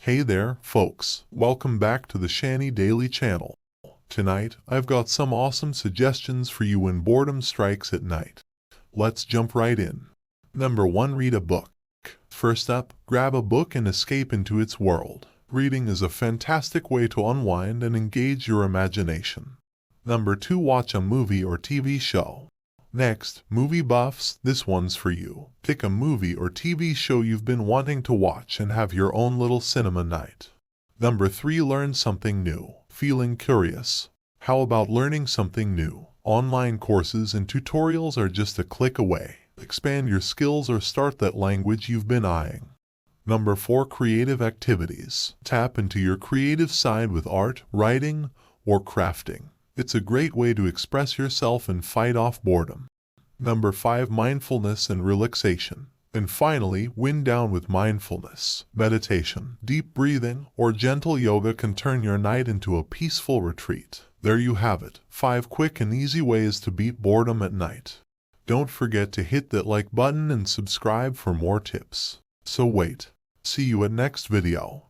Hey there, folks. Welcome back to the Shani Daily channel. Tonight, I've got some awesome suggestions for you when boredom strikes at night. Let's jump right in. Number 1. Read a book. First up, grab a book and escape into its world. Reading is a fantastic way to unwind and engage your imagination. Number 2. Watch a movie or TV show. Next, movie buffs, this one's for you. Pick a movie or TV show you've been wanting to watch and have your own little cinema night. Number 3. Learn something new. Feeling curious? How about learning something new? Online courses and tutorials are just a click away. Expand your skills or start that language you've been eyeing. Number 4. Creative activities. Tap into your creative side with art, writing, or crafting. It's a great way to express yourself and fight off boredom. Number 5. Mindfulness and relaxation. And finally, wind down with mindfulness. Meditation, deep breathing, or gentle yoga can turn your night into a peaceful retreat. There you have it, 5 quick and easy ways to beat boredom at night. Don't forget to hit that like button and subscribe for more tips. So wait. See you at next video.